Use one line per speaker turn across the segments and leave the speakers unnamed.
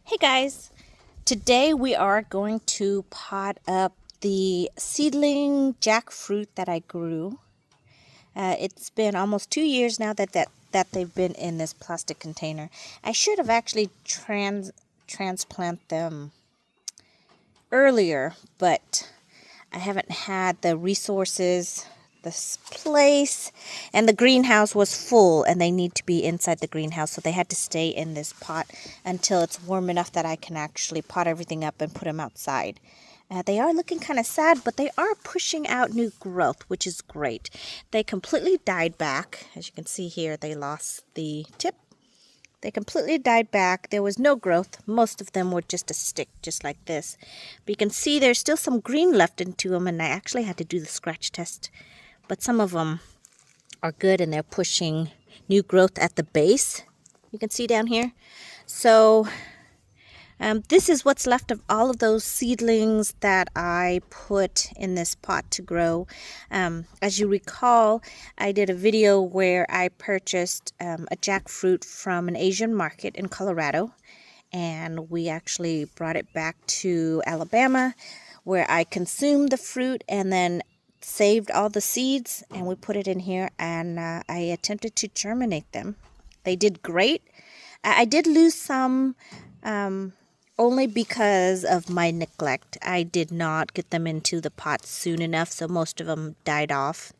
Hey guys, today we are going to pot up the seedling jackfruit that I grew. It's been almost 2 years now that they've been in this plastic container. I should have actually transplant them earlier, but I haven't had the resources. This place and the greenhouse was full, and they need to be inside the greenhouse, so they had to stay in this pot until it's warm enough that I can actually pot everything up and put them outside. They are looking kind of sad, but they are pushing out new growth, which is great. They completely died back. As you can see here, they lost the tip. They completely died back. There was no growth. Most of them were just a stick, just like this. But you can see there's still some green left into them, and I actually had to do the scratch test. But some of them are good, and they're pushing new growth at the base. You can see down here. So this is what's left of all of those seedlings that I put in this pot to grow. As you recall, I did a video where I purchased a jackfruit from an Asian market in Colorado, and we actually brought it back to Alabama, where I consumed the fruit and then saved all the seeds, and we put it in here, and I attempted to germinate them. They did great. I did lose some only because of my neglect. I did not get them into the pot soon enough, so most of them died off.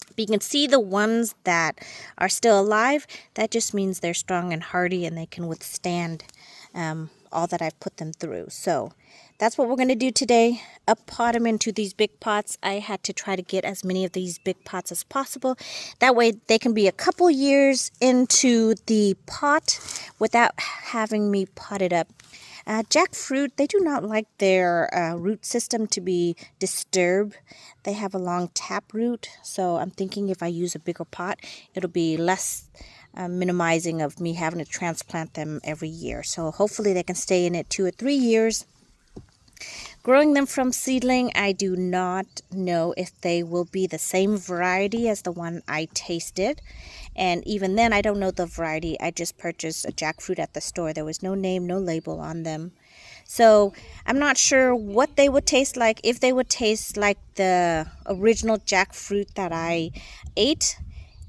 But you can see the ones that are still alive. That just means they're strong and hardy, and they can withstand all that I've put them through. So that's what we're going to do today. Pot them into these big pots. I had to try to get as many of these big pots as possible. That way they can be a couple years into the pot without having me pot it up. Jackfruit, they do not like their root system to be disturbed. They have a long tap root, so I'm thinking if I use a bigger pot, it'll be less minimizing of me having to transplant them every year. So hopefully they can stay in it 2 or 3 years. Growing them from seedling, I do not know if they will be the same variety as the one I tasted. And even then, I don't know the variety. I just purchased a jackfruit at the store. There was no name, no label on them. So I'm not sure what they would taste like, if they would taste like the original jackfruit that I ate,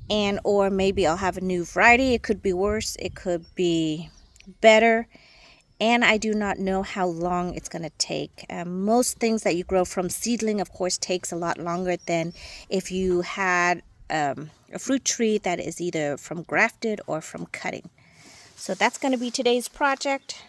and or maybe I'll have a new variety. It could be worse. It could be better. And I do not know how long it's going to take. Most things that you grow from seedling, of course, takes a lot longer than if you had a fruit tree that is either from grafted or from cutting. So that's going to be today's project.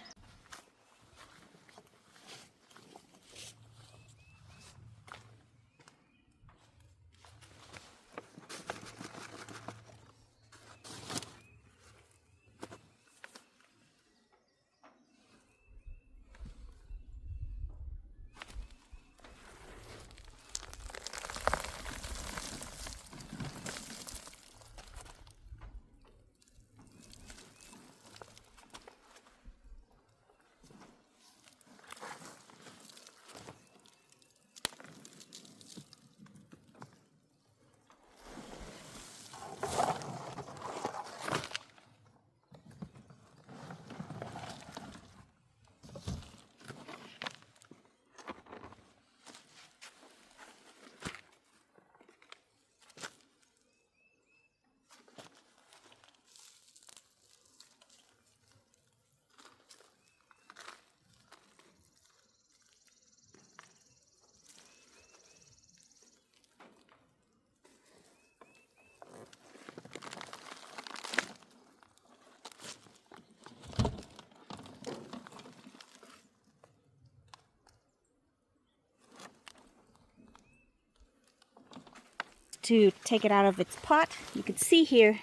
To take it out of its pot, you can see here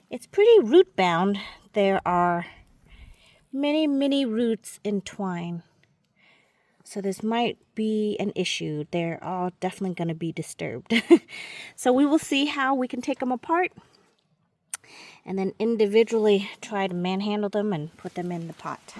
it's pretty root bound. There are many roots entwined. So this might be an issue. They're all definitely going to be disturbed. So we will see how we can take them apart and then individually try to manhandle them and put them in the pot.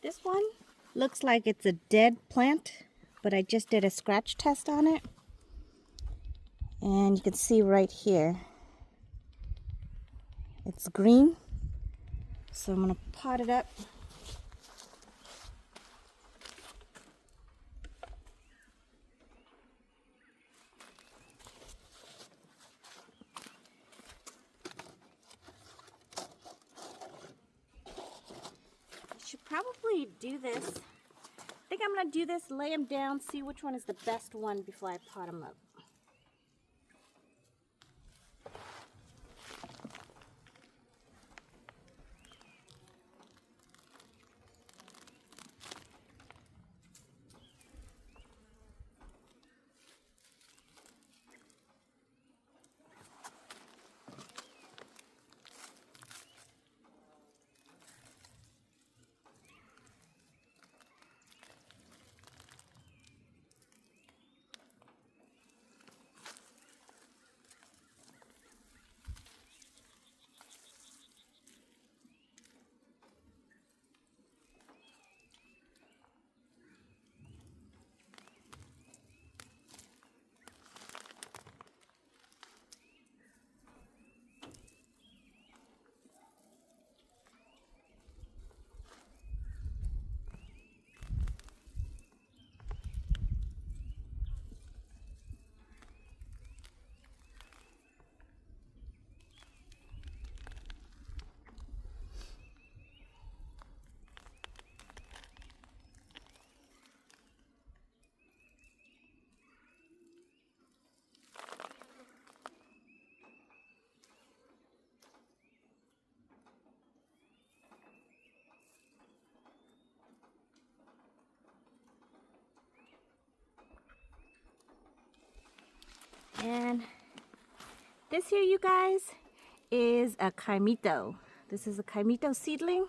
This one looks like it's a dead plant, but I just did a scratch test on it. And you can see right here, it's green. So I'm gonna pot it up. I should probably do this. I think I'm gonna do this, lay them down, see which one is the best one before I pot them up. And this here, you guys, is a kaimito. This is a kaimito seedling.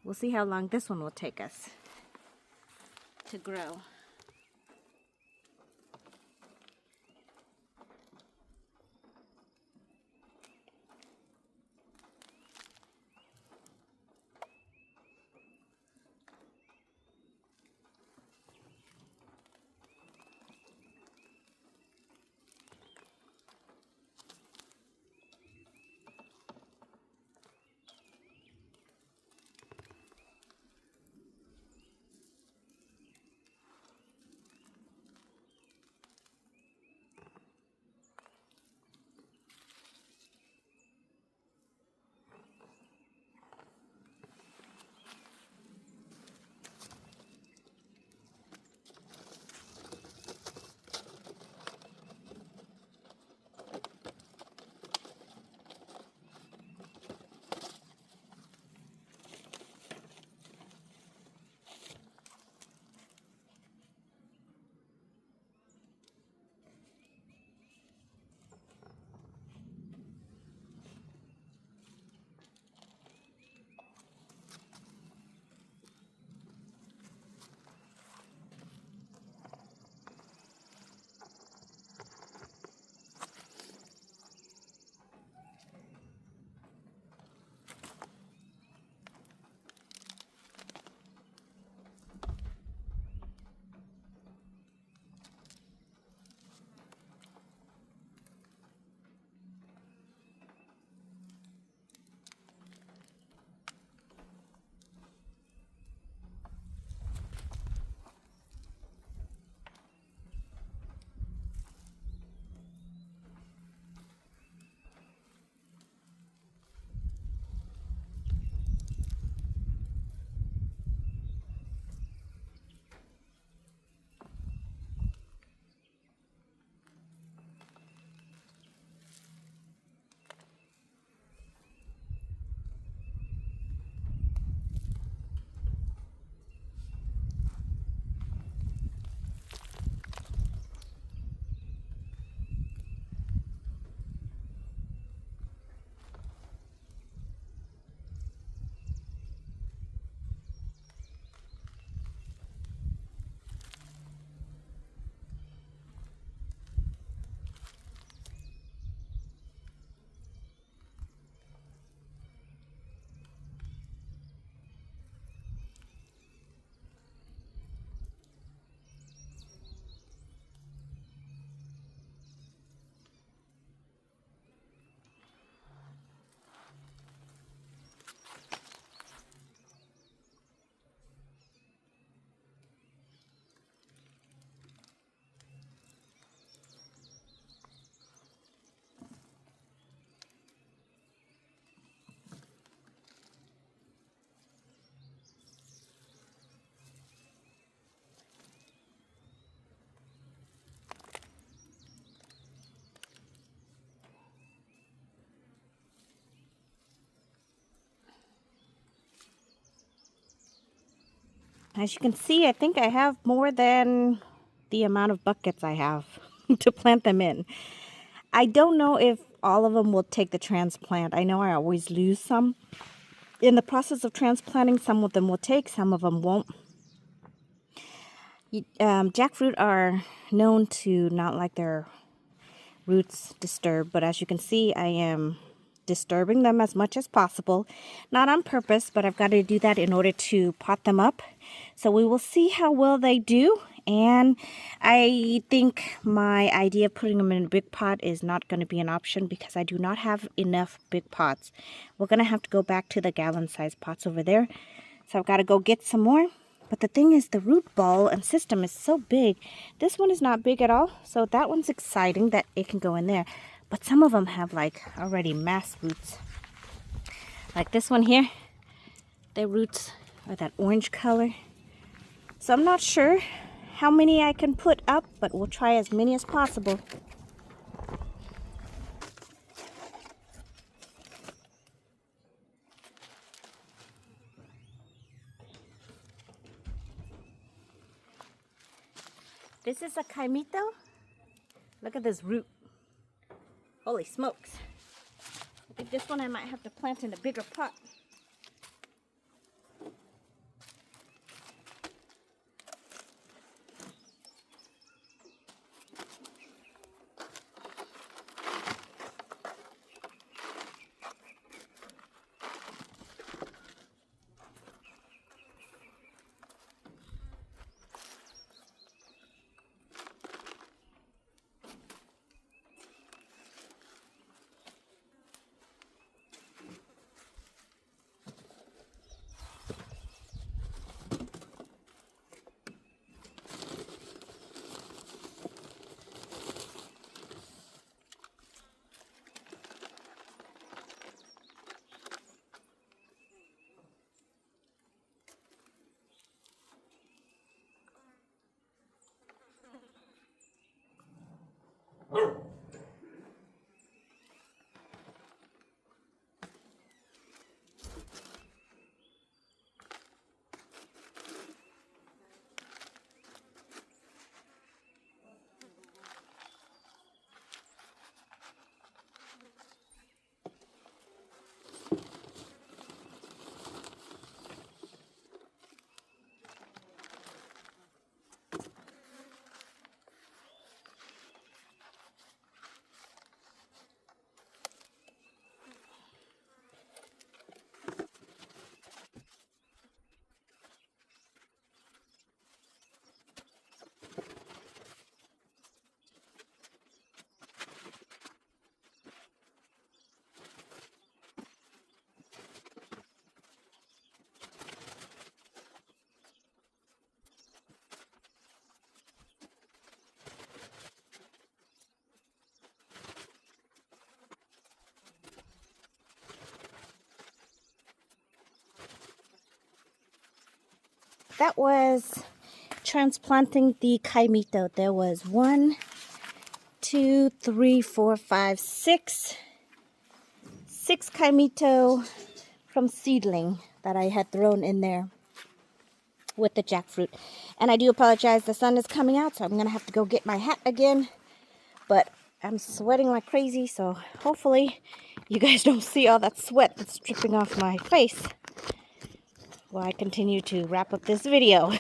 We'll see how long this one will take us to grow. As you can see, I think I have more than the amount of buckets I have to plant them in. I don't know if all of them will take the transplant. I know I always lose some. In the process of transplanting, some of them will take, some of them won't. Jackfruit are known to not like their roots disturbed, but as you can see, I am disturbing them as much as possible. Not on purpose, but I've got to do that in order to pot them up. So we will see how well they do. And I think my idea of putting them in a big pot is not going to be an option because I do not have enough big pots. We're going to have to go back to the gallon-sized pots over there. So I've got to go get some more. But the thing is, the root ball and system is so big. This one is not big at all. So that one's exciting that it can go in there. But some of them have like already mass roots. Like this one here. Their roots are that orange color. So I'm not sure how many I can put up, but we'll try as many as possible. This is a caimito. Look at this root. Holy smokes. I think this one I might have to plant in a bigger pot. That was transplanting the caimito. There was 1, 2, 3, 4, 5, 6 caimito from seedling that I had thrown in there with the jackfruit. And I do apologize, the sun is coming out, so I'm gonna have to go get my hat again. But I'm sweating like crazy, so hopefully you guys don't see all that sweat that's dripping off my face while I continue to wrap up this video.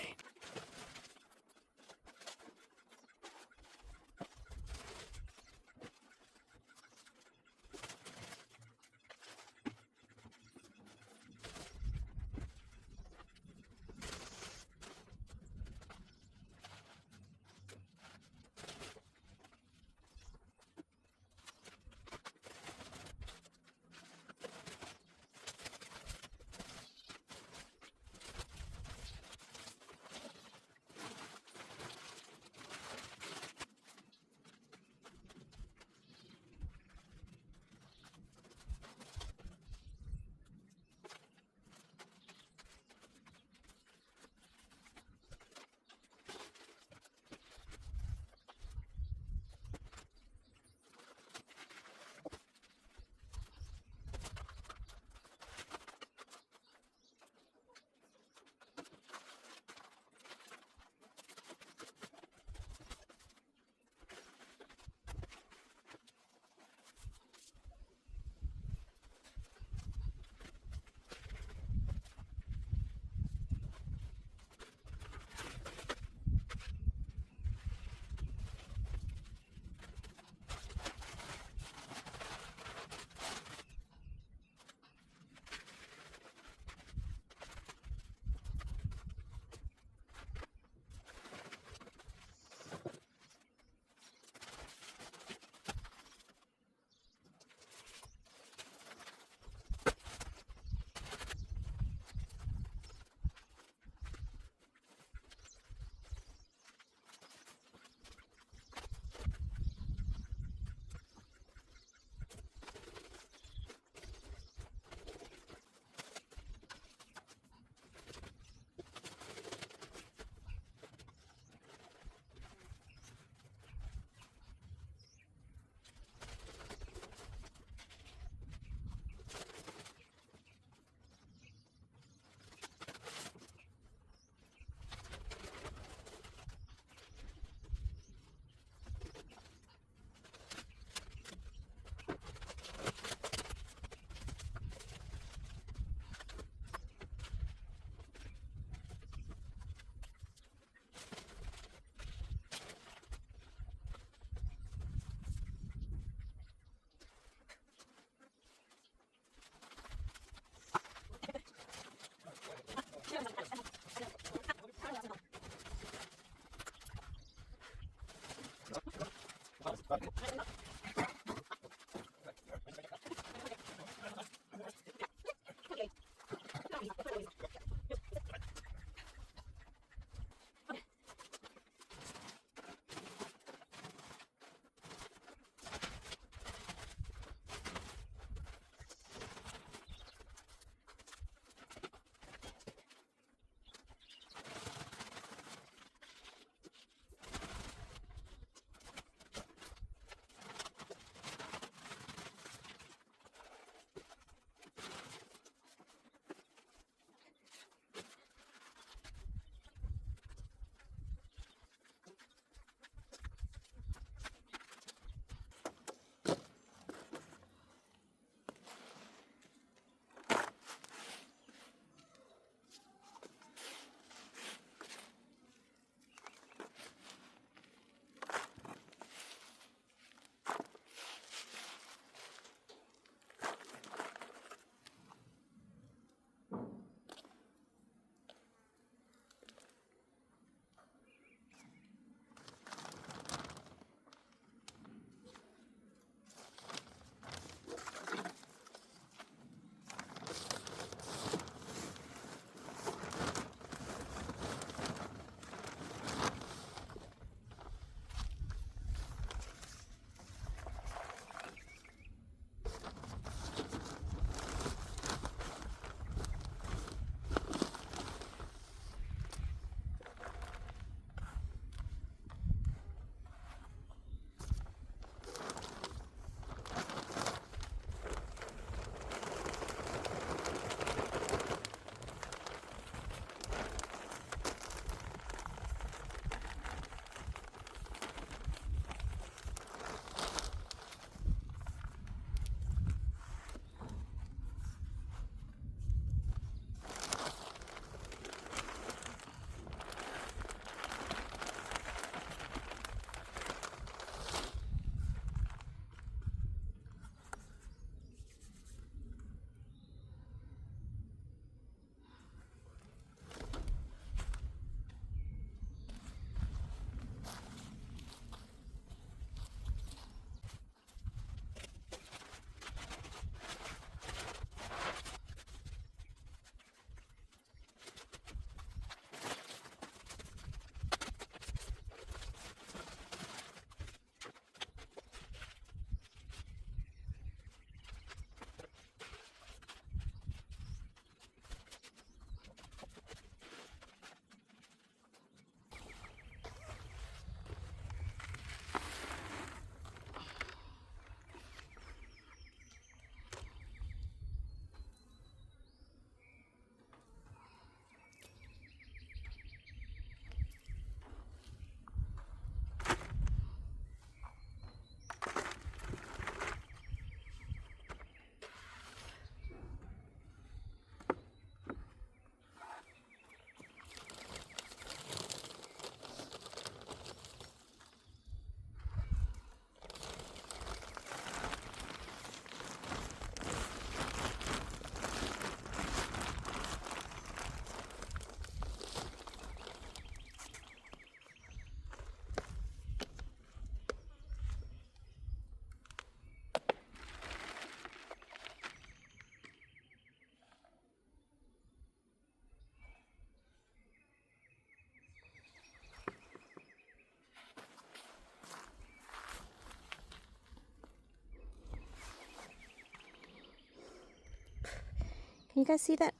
Can you guys see that?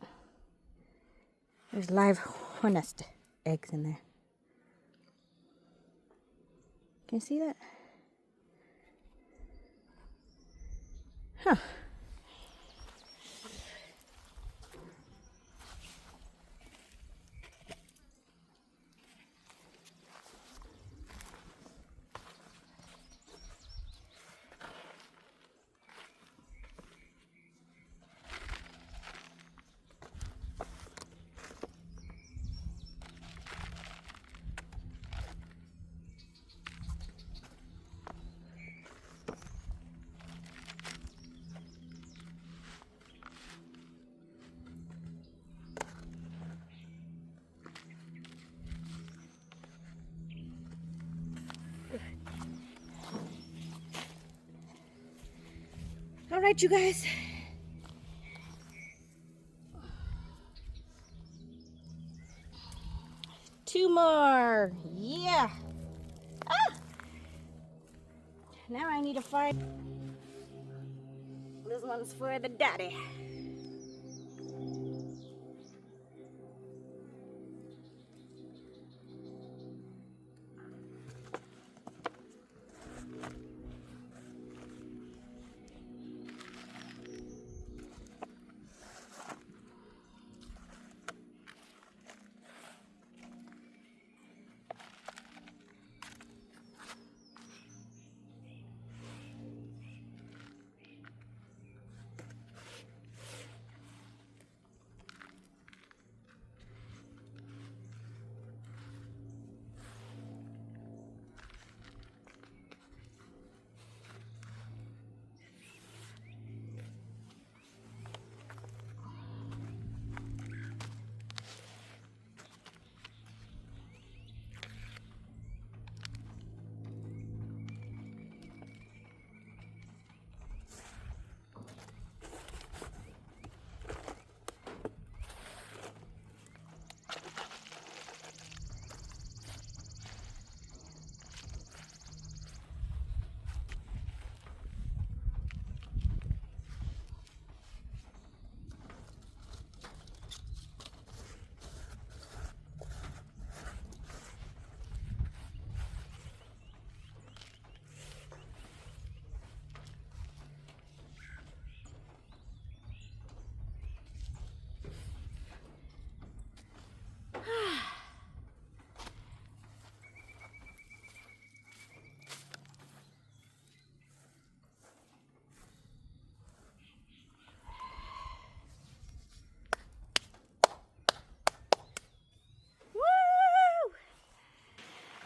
There's live hornest eggs in there. Can you see that? Huh. All right, you guys. Two more. Yeah. Ah! Now I need to find. This one's for the daddy.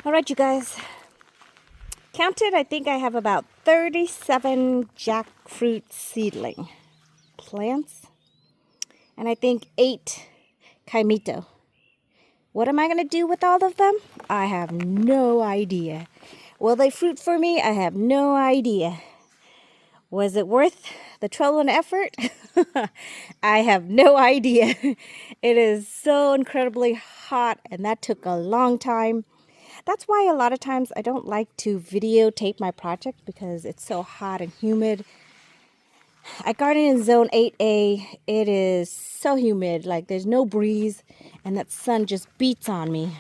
All right, you guys. Counted, I think I have about 37 jackfruit seedling plants. And I think 8 kaimito. What am I going to do with all of them? I have no idea. Will they fruit for me? I have no idea. Was it worth the trouble and effort? I have no idea. It is so incredibly hot, and that took a long time. That's why a lot of times I don't like to videotape my project, because it's so hot and humid. I garden in zone 8A. It is so humid, like there's no breeze, and that sun just beats on me.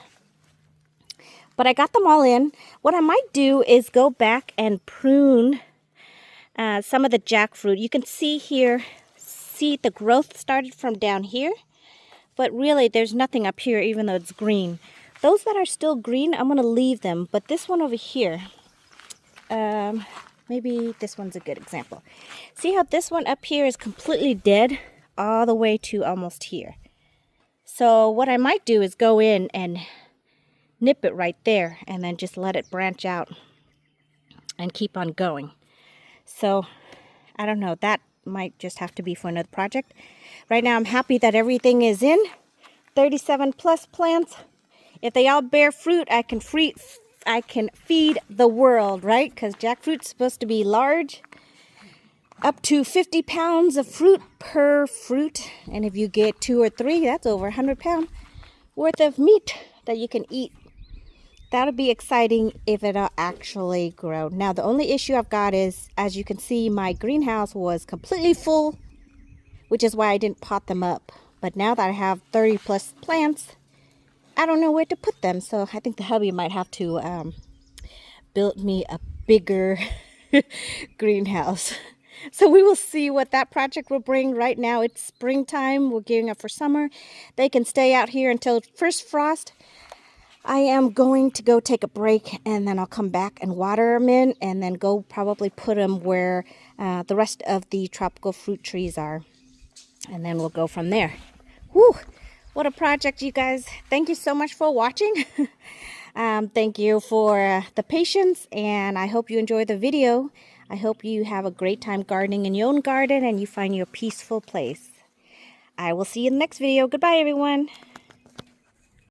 But I got them all in. What I might do is go back and prune some of the jackfruit. You can see here, see the growth started from down here, but really there's nothing up here even though it's green. Those that are still green, I'm going to leave them, but this one over here, maybe this one's a good example. See how this one up here is completely dead all the way to almost here. So what I might do is go in and nip it right there and then just let it branch out and keep on going. So I don't know, that might just have to be for another project. Right now I'm happy that everything is in. 37 plus plants. If they all bear fruit, I can feed the world, right? Because jackfruit's supposed to be large. Up to 50 pounds of fruit per fruit. And if you get 2 or 3, that's over 100 pounds worth of meat that you can eat. That'll be exciting if it'll actually grow. Now, the only issue I've got is, as you can see, my greenhouse was completely full, which is why I didn't pot them up. But now that I have 30 plus plants, I don't know where to put them. So I think the hubby might have to build me a bigger greenhouse. So we will see what that project will bring. Right now it's springtime. We're gearing up for summer. They can stay out here until first frost. I am going to go take a break, and then I'll come back and water them in, and then go probably put them where the rest of the tropical fruit trees are. And then we'll go from there. Whew, what a project, you guys. Thank you so much for watching. Thank you for the patience, and I hope you enjoy the video. I hope you have a great time gardening in your own garden and you find your peaceful place. I will see you in the next video. Goodbye, everyone.